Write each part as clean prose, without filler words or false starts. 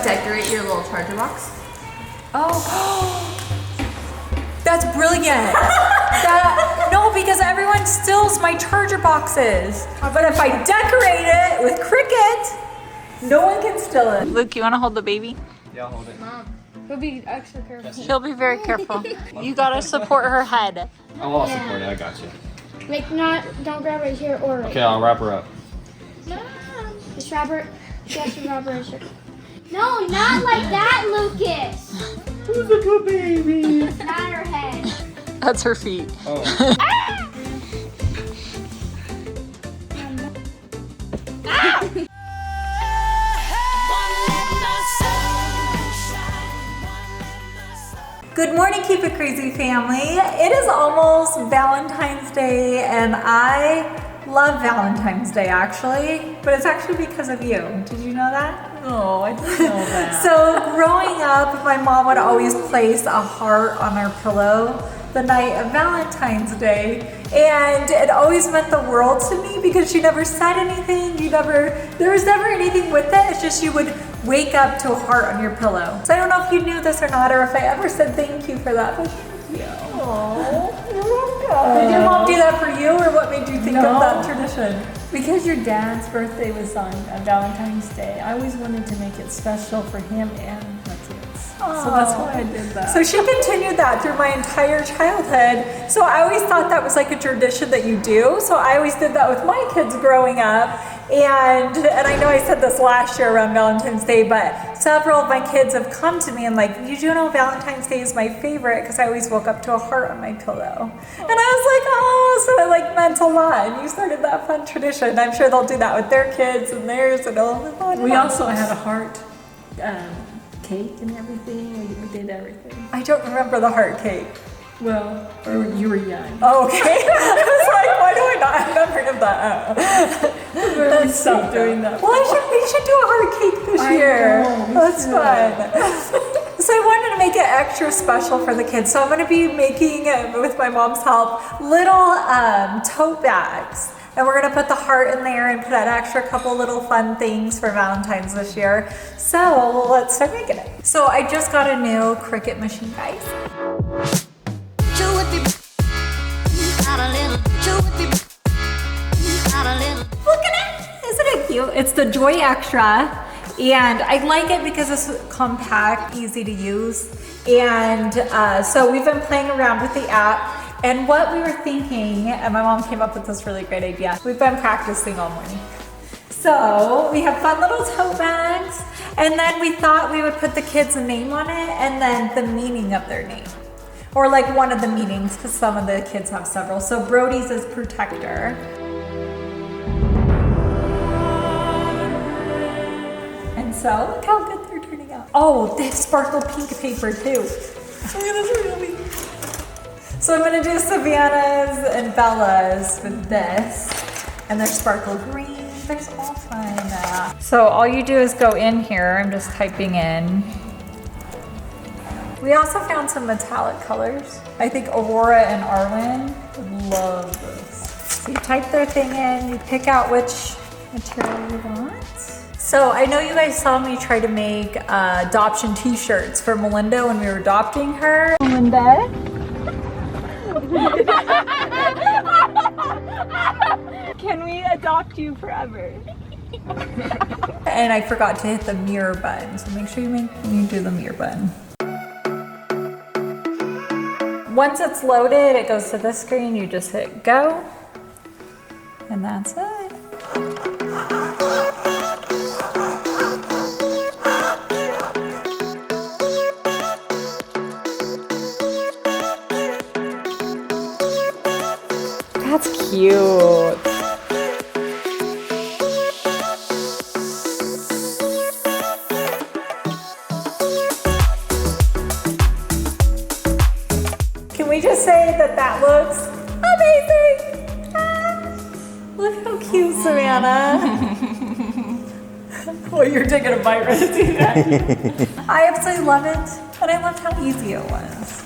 Decorate your little charger box. Oh, that's brilliant. No, because everyone steals my charger boxes. But if I decorate it with cricket, no one can steal it. Luke, you want to hold the baby? Yeah, I'll hold it. Mom, we'll be extra careful. She'll be very careful. You gotta support her head. I'll support it. I got you. Don't grab it here or right. Okay, I'll wrap her up. No, just wrap her. Just wrap her. No, not like that, Lucas. Who's a good baby? Not her head. That's her feet. Oh. Good morning, Keep It Crazy family. It is almost Valentine's Day, and I love Valentine's Day actually, but it's actually because of you. Did you know that? Oh, I didn't know that. So growing up, my mom would always place a heart on our pillow the night of Valentine's Day, and it always meant the world to me because she never said anything. There was never anything with it. It's just you would wake up to a heart on your pillow. So I don't know if you knew this or not, or if I ever said thank you for that, but thank you. Oh, you're welcome. Did your mom do that for you, or what made you think of that tradition? Because your dad's birthday was on Valentine's Day, I always wanted to make it special for him and my kids. So that's why I did that. So she continued that through my entire childhood. So I always thought that was like a tradition that you do. So I always did that with my kids growing up. And I know I said this last year around Valentine's Day, but several of my kids have come to me and like, you do know Valentine's Day is my favorite because I always woke up to a heart on my pillow. And I was like, oh, so it like meant a lot. And you started that fun tradition. I'm sure they'll do that with their kids and theirs and all the fun. We also had a heart cake and everything. We did everything. I don't remember the heart cake. Well, you were young. Oh, okay. I was like, why do I not remember that? We stopped doing that. Well, we should do a heart cake this year. That's fun. So I wanted to make it extra special for the kids. So I'm going to be making, with my mom's help, little tote bags. And we're gonna put the heart in there and put an extra couple little fun things for Valentine's this year. So let's start making it. So I just got a new Cricut machine, guys. Look at it, isn't it cute? It's the Joy Extra. And I like it because it's compact, easy to use. And so we've been playing around with the app. And what we were thinking, and my mom came up with this really great idea, we've been practicing all morning. So we have fun little tote bags, and then we thought we would put the kids' name on it and then the meaning of their name. Or like one of the meanings, because some of the kids have several. So Brody's is protector. And so look how good they're turning out. Oh, they have sparkle pink paper too. Look at this really. So I'm gonna do Savannah's and Bella's with this, and there's sparkle green, there's all fun. So all you do is go in here, I'm just typing in. We also found some metallic colors. I think Aurora and Arwen would love this. So you type their thing in, you pick out which material you want. So I know you guys saw me try to make adoption t-shirts for Melinda when we were adopting her. Melinda? Can we adopt you forever? And I forgot to hit the mirror button, so make sure you do the mirror button. Once it's loaded, it goes to this screen, you just hit go, and that's it. That's cute. Can we just say that looks amazing? Look how cute, Savannah. Well, you're taking a bite right to that. I absolutely love it, and I loved how easy it was.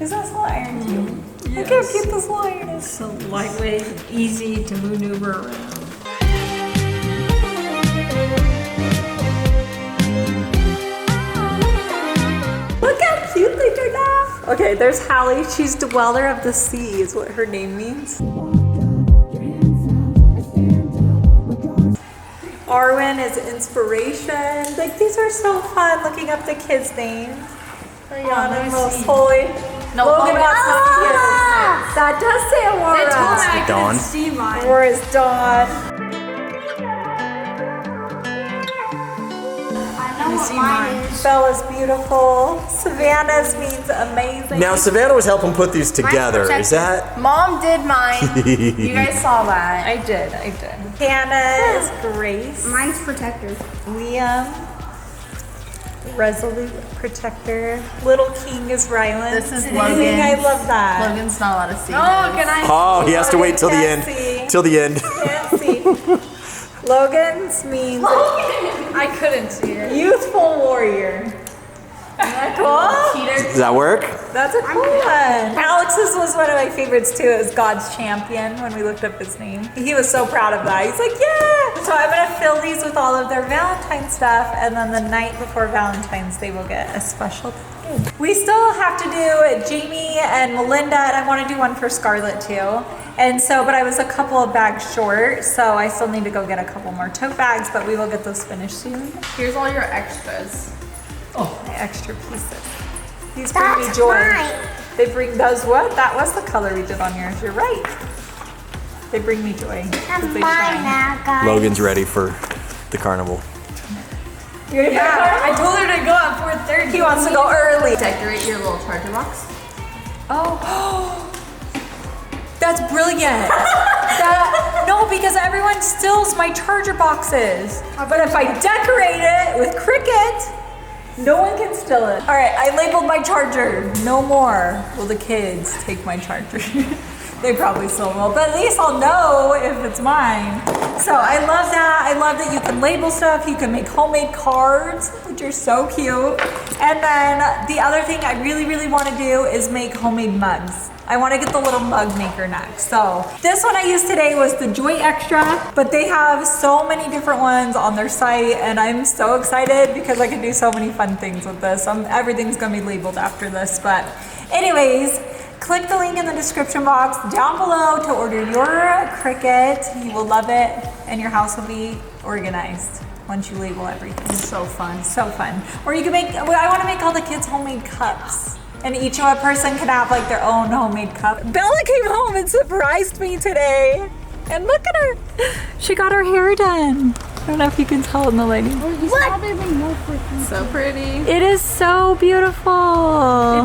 Is that so iron cute? Look how cute this lion is. So lightweight, easy to maneuver around. Okay, there's Hallie. She's Dweller of the Sea is what her name means. Arwen is Inspiration. Like, these are so fun looking up the kids' names. Ariana, Holy. No, Logan wants to see it. Ah! That does say Aurora. The Dawn. See mine. Aurora's Dawn. I know what mine is. Bella's beautiful. Savannah's means amazing. Now Savannah was helping put these together. Is that? Mom did mine. You guys saw that. I did. Hannah is Grace. Mine's protector. Liam, Resolute Protector. Little King is Rylan. This is I Logan. love that. Logan's not allowed to see. Oh, can I? Oh, he has to wait till the end. Fancy. Till the end. Fancy. Logan's means I couldn't see it. Youthful Warrior. Isn't that cool? Does that work? That's a cool one. Alex's was one of my favorites too. It was God's Champion when we looked up his name. He was so proud of that. He's like, yeah! So I'm gonna fill these with all of their Valentine stuff, and then the night before Valentine's they will get a special package. We still have to do Jamie and Melinda, and I wanna do one for Scarlett too. And so, but I was a couple of bags short, so I still need to go get a couple more tote bags, but we will get those finished soon. Here's all your extras. Oh, my extra pieces. These bring me That's joy. mine. They bring those what? That was the color we did on yours. You're right. They bring me joy. That's 'cause they mine shine. now, guys. Logan's ready for the carnival. You're Yeah, I told her to go at 4:30. He wants to go early. Decorate your little charger box. Oh, that's brilliant. No, because everyone steals my charger boxes. But if I decorate it with Cricut, no one can steal it. All right, I labeled my charger. No more will the kids take my charger. They probably still will, but at least I'll know if it's mine. So I love that. I love that you can label stuff. You can make homemade cards, which are so cute. And then the other thing I really, really want to do is make homemade mugs. I want to get the little mug maker next. So this one I used today was the Joy Extra, but they have so many different ones on their site, and I'm so excited because I can do so many fun things with this. Everything's gonna be labeled after this, but anyways, click the link in the description box down below to order your Cricut. You will love it, and your house will be organized once you label everything. It's so fun. So fun. Or you can make, I want to make all the kids homemade cups. And each person can have like their own homemade cup. Bella came home and surprised me today. And look at her. She got her hair done. I don't know if you can tell in the lighting. So pretty. It is so beautiful.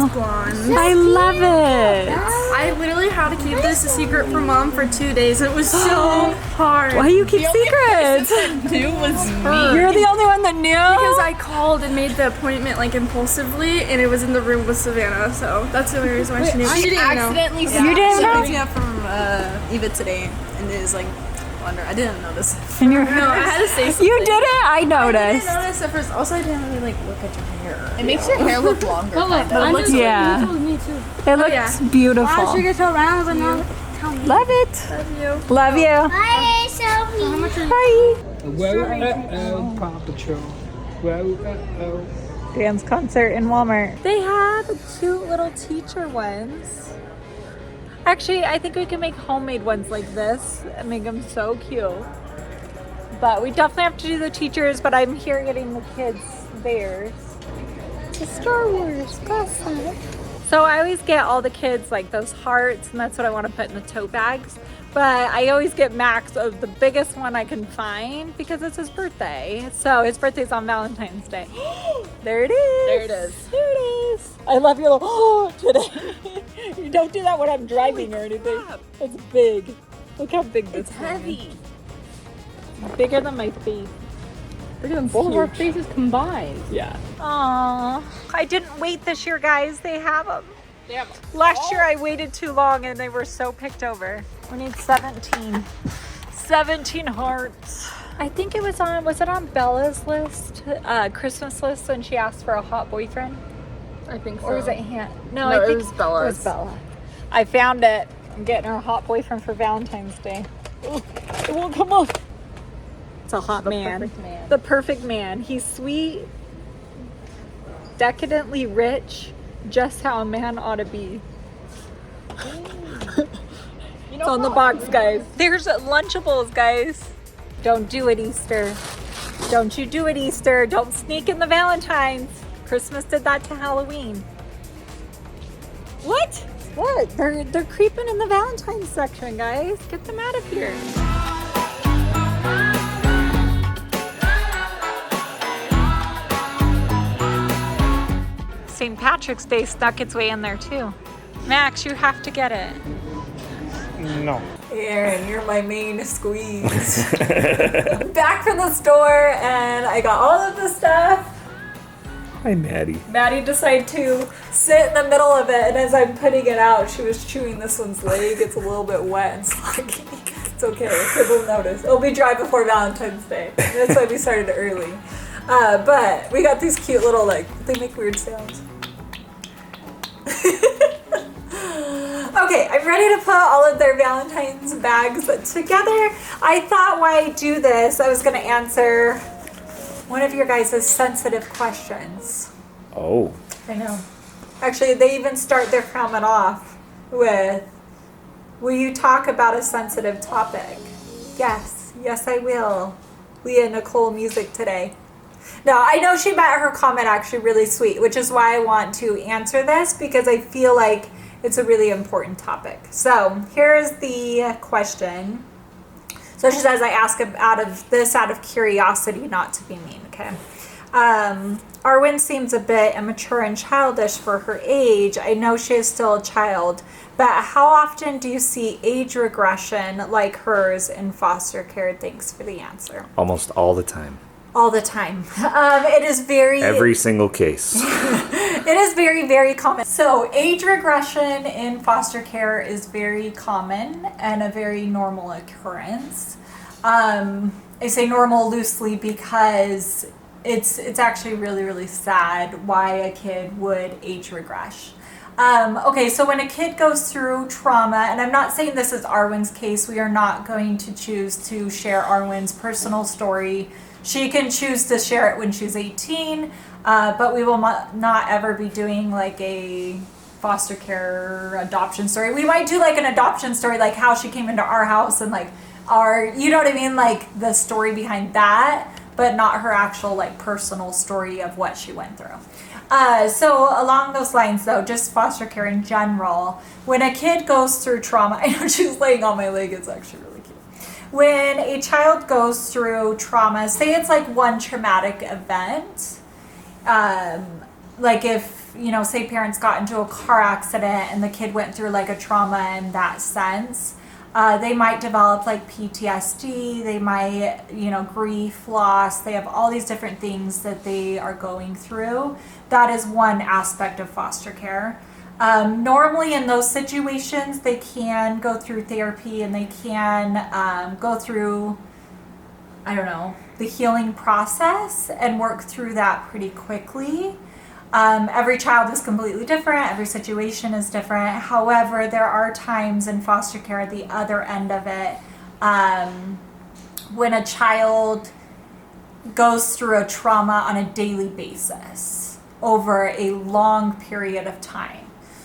It's blonde. I love it. I literally had to keep this a secret from Mom for 2 days. It was so hard. Why you keep secrets? Knew was her. You're the only one that knew? Because I called and made the appointment like impulsively, and it was in the room with Savannah, so that's the only reason why she knew. She didn't know. You didn't know? Picking up from Eva today, and it is like, wonder. I didn't notice. And you're, No, I had to say something. you did it? I I noticed. didn't notice at first. Also, I didn't really like look at your hair. It makes your hair look longer. But it looks Yeah. Me too. It looks yeah. beautiful. I should get around, but now tell me. Love it. Love you. Love you. Bye, Sophie. Bye. Whoa, Paw Patrol. Whoa. Dance concert in Walmart. They have cute little teacher ones. Actually, I think we can make homemade ones like this and make them so cute. But we definitely have to do the teachers, but I'm here getting the kids theirs. The Star Wars present. So I always get all the kids like those hearts, and that's what I want to put in the tote bags. But I always get Max of the biggest one I can find because it's his birthday. So his birthday's on Valentine's Day. There it is. There it is. There it is. I love your little today. You don't do that when I'm driving or anything. It's big. Look how big this It's heavy. is. Bigger than my face. Bigger than both of our faces combined. Yeah. Aww. I didn't wait this year, guys. They have them. Last year I waited too long and they were so picked over. We need 17. 17 hearts. I think it was it on Bella's list, Christmas list, when she asked for a hot boyfriend? I think so. Or was it Han? No, I it think was Bella's. It was Bella. I found it. I'm getting her a hot boyfriend for Valentine's Day. Oh, it won't come off. It's a hot man. perfect man. The perfect man. He's sweet, decadently rich, just how a man ought to be. It's on the box, guys. There's Lunchables, guys. Don't do it, Easter. Don't you do it, Easter. Don't sneak in the Valentines. Christmas did that to Halloween. What? What? They're creeping in the Valentine's section, guys. Get them out of here. St. Patrick's Day snuck its way in there too. Max, you have to get it. No. Aaron, you're my main squeeze. I'm back from the store and I got all of the stuff. Hi, Maddie. Maddie decided to sit in the middle of it, and as I'm putting it out, she was chewing this one's leg. It's a little bit wet and sluggy. It's okay, kids will notice. It'll be dry before Valentine's Day. That's why we started early. But we got these cute little, they make weird sounds. Okay, I'm ready to put all of their Valentine's bags together. I thought while I do this, I was going to answer one of your guys' sensitive questions. Oh. I know. Actually, they even start their comment off with, will you talk about a sensitive topic? Yes, I will. Leah Nicole music today. No, I know she meant her comment actually really sweet, which is why I want to answer this, because I feel like it's a really important topic. So here is the question. So she says, I ask out of curiosity, not to be mean, okay? Arwen seems a bit immature and childish for her age. I know she is still a child, but how often do you see age regression like hers in foster care? Thanks for the answer. Almost all the time. All the time. It is very... Every single case. It is very, very common. So age regression in foster care is very common and a very normal occurrence. I say normal loosely because it's actually really, really sad why a kid would age regress. Okay, so when a kid goes through trauma, and I'm not saying this is Arwen's case, we are not going to choose to share Arwen's personal story. She can choose to share it when she's 18, but we will not ever be doing like a foster care adoption story. We might do like an adoption story, like how she came into our house and like you know what I mean? Like the story behind that, but not her actual like personal story of what she went through. So along those lines though, just foster care in general, when a kid goes through trauma, I know she's laying on my leg, it's actually really cute. When a child goes through trauma, say it's like one traumatic event, like if, you know, say parents got into a car accident and the kid went through like a trauma in that sense, they might develop like PTSD, they might, you know, grief, loss, they have all these different things that they are going through. That is one aspect of foster care. Normally in those situations, they can go through therapy and they can go through, I don't know, the healing process and work through that pretty quickly. Every child is completely different. Every situation is different. However, there are times in foster care at the other end of it when a child goes through a trauma on a daily basis over a long period of time.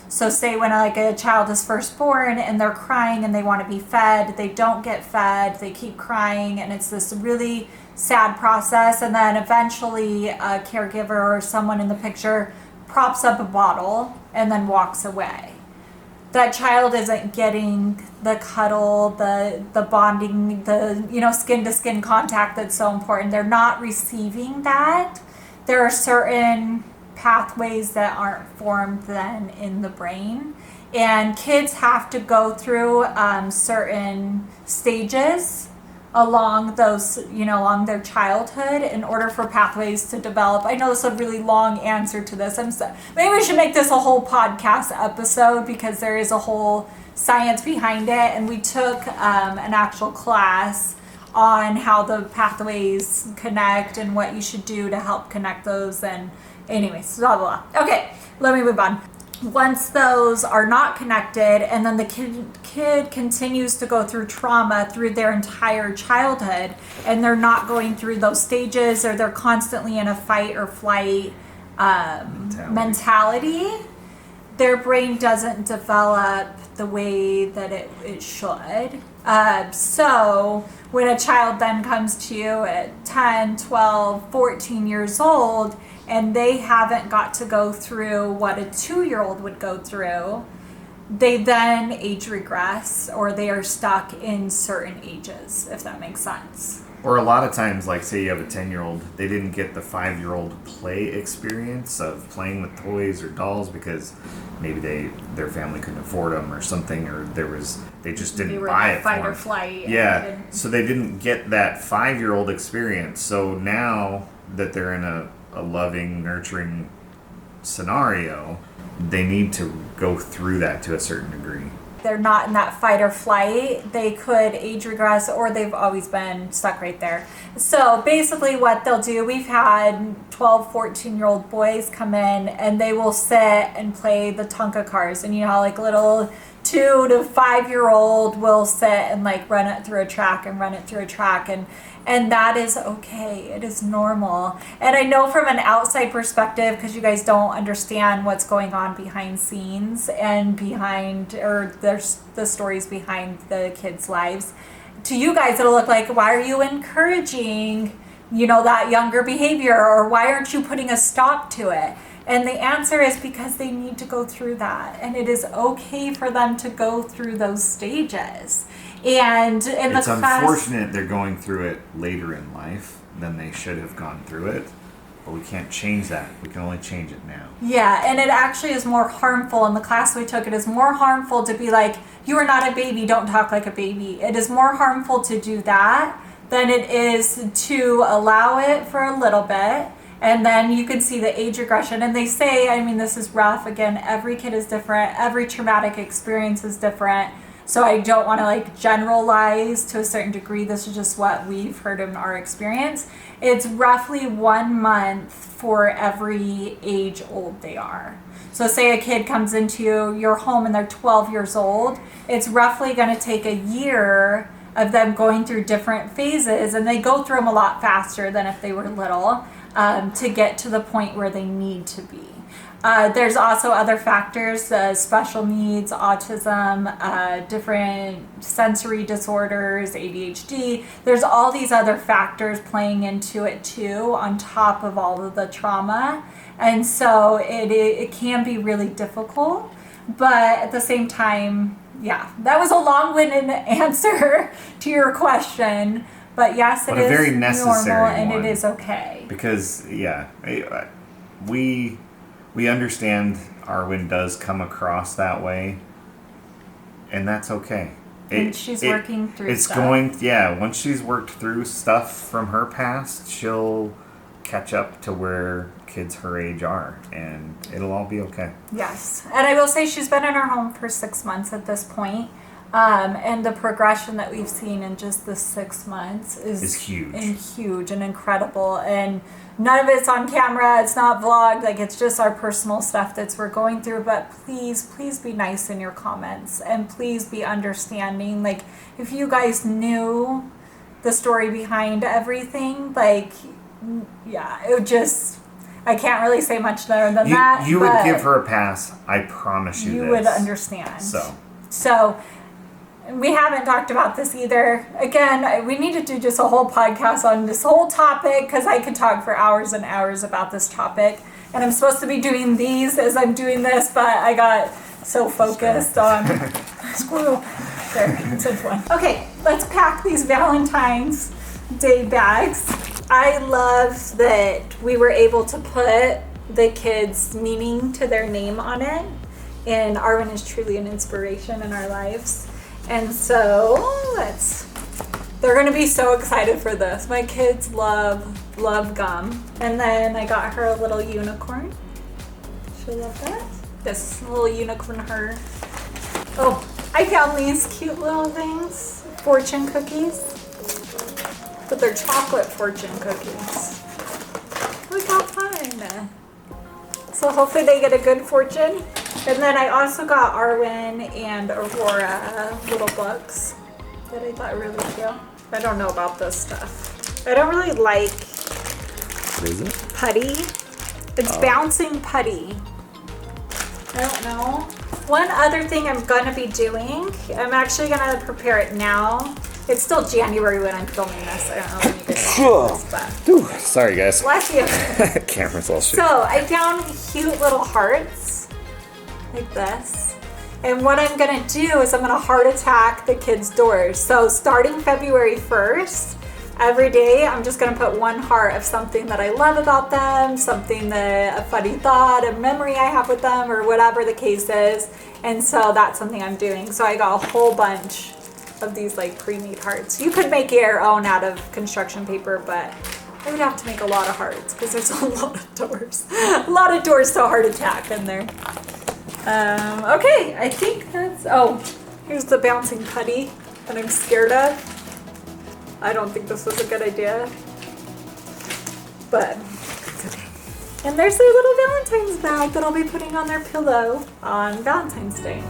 So say when like a child is first born and they're crying and they want to be fed, they don't get fed, they keep crying, and it's this really sad process, and then eventually a caregiver or someone in the picture props up a bottle and then walks away. That child isn't getting the cuddle, the bonding, the, you know, skin to skin contact that's so important. They're not receiving that. There are certain pathways that aren't formed then in the brain, and kids have to go through certain stages along those, you know, along their childhood in order for pathways to develop. I know this is a really long answer to this. Maybe we should make this a whole podcast episode because there is a whole science behind it, and we took an actual class on how the pathways connect and what you should do to help connect those, and anyways, blah, blah, blah. Okay, let me move on. Once those are not connected, and then the kid continues to go through trauma through their entire childhood, and they're not going through those stages, or they're constantly in a fight or flight mentality, their brain doesn't develop the way that it should. So when a child then comes to you at 10, 12, 14 years old, and they haven't got to go through what a 2-year-old would go through, they then age regress, or they are stuck in certain ages, if that makes sense. Or a lot of times, like say you have a 10-year-old, they didn't get the 5-year-old play experience of playing with toys or dolls because maybe their family couldn't afford them or something, or they just didn't They were buy in it fight for or 'em. flight. Yeah, so they didn't get that 5-year-old experience. So now that they're in a loving, nurturing scenario, they need to go through that to a certain degree. They're not in that fight or flight, they could age regress, or they've always been stuck right there. So basically what they'll do, we've had 12, 14-year-old boys come in and they will sit and play the Tonka cars. And you know, like little 2 to 5-year-old will sit and like run it through a track and run it through a track, and that is okay. It is normal. And I know from an outside perspective, because you guys don't understand what's going on behind scenes and behind, or there's the stories behind the kids' lives. To you guys, it'll look like, why are you encouraging, you know, that younger behavior, or why aren't you putting a stop to it? And the answer is because they need to go through that. And it is okay for them to go through those stages. And in the It's class, unfortunate they're going through it later in life than they should have gone through it, but we can't change that. We can only change it now. yeah, and it actually is more harmful. In the class we took, it is more harmful to be like, you are not a baby, don't talk like a baby. It is more harmful to do that than it is to allow it for a little bit. And then you can see the age regression. And they say, I mean, this is rough. Again, every kid is different. Every traumatic experience is different. So I don't want to like generalize to a certain degree. This is just what we've heard in our experience. It's roughly 1 month for every age old they are. So say a kid comes into your home and they're 12 years old. It's roughly going to take a year of them going through different phases, and they go through them a lot faster than if they were little, to get to the point where they need to be. There's also other factors, special needs, autism, different sensory disorders, ADHD. There's all these other factors playing into it too, on top of all of the trauma. And so it can be really difficult, but at the same time, yeah, that was a long-winded answer to your question. But yes, But it a is very necessary normal, and one. it is okay. Because, yeah, we understand Arwen does come across that way, and that's okay. And she's working through it's stuff. Once she's worked through stuff from her past, she'll catch up to where kids her age are, and it'll all be okay. Yes, and I will say she's been in our home for 6 months at this point. And the progression that we've seen in just the 6 months is huge. And huge and incredible. And none of it's on camera. It's not vlogged. Like, it's just our personal stuff that we're going through. But please be nice in your comments, and please be understanding. Like, if you guys knew the story behind everything, like, yeah, it would just, I can't really say much better than that. You would but give her a pass. I promise you you this. would understand. So we haven't talked about this either. Again, we need to do just a whole podcast on this whole topic, because I could talk for hours and hours about this topic. And I'm supposed to be doing these as I'm doing this, but I got so focused on squirrel. There, it's in one. Okay, let's pack these Valentine's Day bags. I love that we were able to put the kids' meaning to their name on it. And Arwen is truly an inspiration in our lives. And so they're gonna be so excited for this. My kids love gum. And then I got her a little unicorn. She'll love that. This little unicorn her. Oh, I found these cute little things. Fortune cookies. But they're chocolate fortune cookies. Look how fun. So hopefully they get a good fortune. And then I also got Arwen and Aurora little books that I thought were really cute. I don't know about this stuff. I don't really like what is it? putty. It's bouncing putty. I don't know. One other thing I'm gonna be doing, I'm actually gonna prepare it now. It's still January when I'm filming this. I don't know when you guys are this, but Ooh, sorry, guys. bless you. Camera's all shit. So I found cute little hearts like this. And what I'm gonna do is I'm gonna heart attack the kids' doors. So starting February 1st, every day I'm just gonna put one heart of something that I love about them, something that a funny thought, a memory I have with them, or whatever the case is. And so that's something I'm doing. So I got a whole bunch of these like pre-made hearts. You could make your own out of construction paper, but I would have to make a lot of hearts because there's a lot of doors. A lot of doors to heart attack in there. Okay, I think that's, oh, here's the bouncing putty that I'm scared of. I don't think this was a good idea, but it's okay. And there's their little Valentine's bag that I'll be putting on their pillow on Valentine's Day.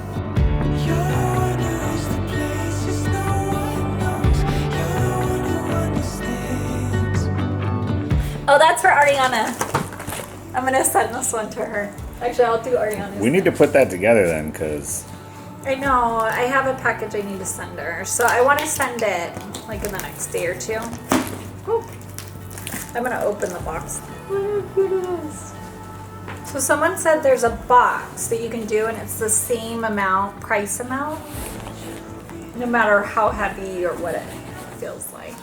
Oh, that's for Ariana. I'm gonna send this one to her. Actually, I'll do Ariana's. We need to put that together then, because I know, I have a package I need to send her. So I want to send it like in the next day or two. Oh, I'm gonna open the box. Look how cute it is. So someone said there's a box that you can do and it's the same amount, price amount, no matter how heavy or what it feels like.